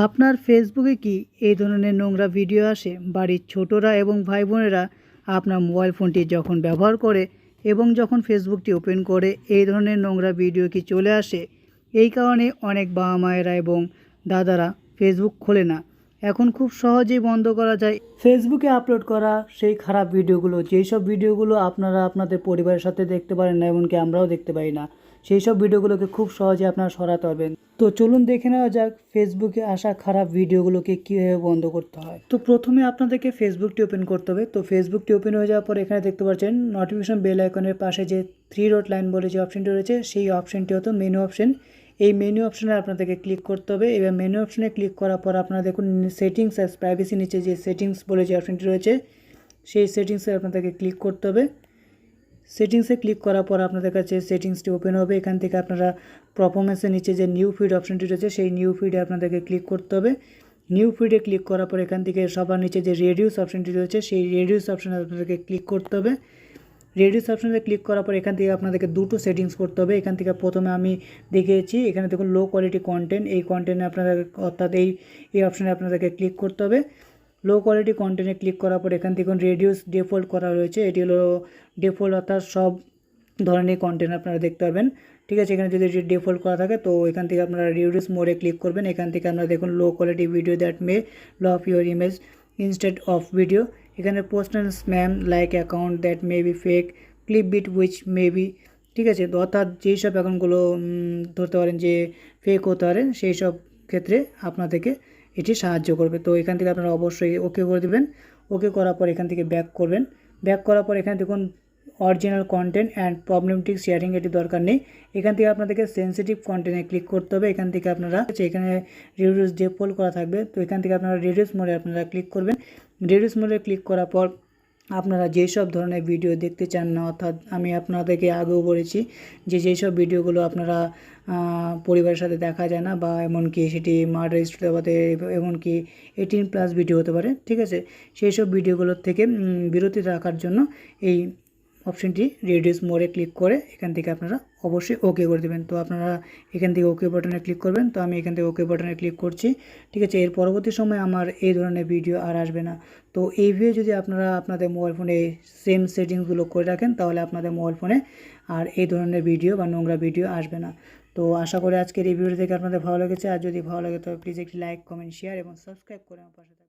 আপনার ফেসবুকে কি এই ধরনের নোংরা ভিডিও আসে? বাড়ির ছোটরা এবং ভাই বোনেরা আপনার মোবাইল ফোনটি যখন ব্যবহার করে এবং যখন ফেসবুকটি ওপেন করে এই ধরনের নোংরা ভিডিও কি চলে আসে? এই কারণে অনেক বাবা মায়েরা এবং দাদারা ফেসবুক খোলে না। এখন খুব সহজেই বন্ধ করা যায় ফেসবুকে আপলোড করা সেই খারাপ ভিডিওগুলো, যেই সব ভিডিওগুলো আপনারা আপনাদের পরিবারের সাথে দেখতে পারেন না, এমনকি আমরাও দেখতে পারি না। সেই সব ভিডিওগুলোকে খুব সহজে আপনারা সরাতে পারবেন। তো চলুন দেখে নেওয়া যাক ফেসবুকে আসা খারাপ ভিডিওগুলোকে কীভাবে বন্ধ করতে হয়। তো প্রথমে আপনাদেরকে ফেসবুকটি ওপেন করতে হবে। তো ফেসবুকটি ওপেন হয়ে যাওয়ার পর এখানে দেখতে পাচ্ছেন নোটিফিকেশন বেল আইকনের পাশে যে 3 ডট লাইন বলে যে অপশনটি রয়েছে, সেই অপশনটি হতো মেনু অপশন। এই মেনু অপশনে আপনাদেরকে ক্লিক করতে হবে। এবার মেনু অপশনে ক্লিক করার পর আপনারা দেখুন সেটিংস অ্যাজ প্রাইভেসি নিচে যে সেটিংস বলে যে অপশনটি রয়েছে, সেই সেটিংসে আপনাদেরকে ক্লিক করতে হবে। সেটিংসে ক্লিক করার পর আপনাদের কাছে সেটিংসটি ওপেন হবে। এখান থেকে আপনারা পারফরমেন্সের নিচে যে নিউ ফিড অপশনটি রয়েছে, সেই নিউ ফিডে আপনাদেরকে ক্লিক করতে হবে। নিউ ফিডে ক্লিক করার পর এখান থেকে সবার নিচে যে রেডিউস অপশনটি রয়েছে, সেই রেডিউস অপশনে আপনাদেরকে ক্লিক করতে হবে। রেডিউস অপশনে ক্লিক করার পর এখান থেকে আপনাদেরকে দুটো সেটিংস করতে হবে। এখান থেকে প্রথমে আমি দেখিয়েছি, এখানে দেখুন লো কোয়ালিটি কন্টেন্ট, এই কন্টেন্টে আপনাদের অর্থাৎ এই অপশনে আপনাদেরকে ক্লিক করতে হবে। লো কোয়ালিটি কন্টেন্টে ক্লিক করার পর এখান থেকে রেডিউস ডিফল্ট করা রয়েছে, এটি হলো ডিফল্ট, অর্থাৎ সব ধরনের কন্টেন্ট আপনারা দেখতে পাবেন। ঠিক আছে, এখানে যদি ডিফল্ট করা থাকে তো এখান থেকে আপনারা রিডিউস মোডে ক্লিক করবেন। এখান থেকে আপনারা দেখুন low quality video that may lower your image instead of video, এখানে post and spam like account that may be fake clip bit which may be, ঠিক আছে। তো অর্থাৎ যেই সব অ্যাকাউন্টগুলো ধরতে পারেন যে ফেক হতে পারে, সেই সব ক্ষেত্রে আপনাদেরকে এটি সাহায্য করবে। তো এখান থেকে আপনারা অবশ্যই ওকে করে দেবেন। ওকে করার পর এখান থেকে ব্যাক করবেন। ব্যাক করার পর এখানে দেখুন অরিজিনাল কন্টেন্ট অ্যান্ড প্রবলেমটিক শেয়ারিং, এটি দরকার নেই। এখান থেকে আপনাদেরকে সেন্সিটিভ কন্টেন্টে ক্লিক করতে হবে। এখান থেকে আপনারা এখানে রিডিউস ডিফল্ট করা থাকবে, তো এখান থেকে আপনারা রিডিউস মোডে আপনারা ক্লিক করবেন। রিডিউস মোডে ক্লিক করার পর আপনারা যেই সব ধরনের ভিডিও দেখতে চান না, অর্থাৎ আমি আপনাদেরকে আগেও বলেছি যে যেই সব ভিডিওগুলো আপনারা পরিবারের সাথে দেখা যায় না, বা এমনকি সেটি মার্ডার স্টোরি হতে, এমনকি 18+ ভিডিও হতে পারে, ঠিক আছে, সেই সব ভিডিওগুলোর থেকে বিরতি রাখার জন্য এই অপশনটি রিডিউস মোডে ক্লিক করে এখান থেকে আপনারা অবশ্যই ওকে করে দেবেন। তো আপনারা এখান থেকে ওকে বাটনে ক্লিক করবেন। তো আমি এখান থেকে ওকে বাটনে ক্লিক করছি, ঠিক আছে। এর পরবর্তী সময় আমার এই ধরনের ভিডিও আর আসবে না। তো এইভাবে যদি আপনারা আপনাদের মোবাইল ফোনে সেম সেটিংসগুলো করে রাখেন, তাহলে আপনাদের মোবাইল ফোনে আর এই ধরনের ভিডিও বা নোংরা ভিডিও আসবে না। তো আশা করি আজকের এই ভিডিও থেকে আপনাদের ভালো লেগেছে। আর যদি ভালো লাগে তবে প্লিজ একটি লাইক, কমেন্ট, শেয়ার এবং সাবস্ক্রাইব করে আমার পাশে থাকবেন।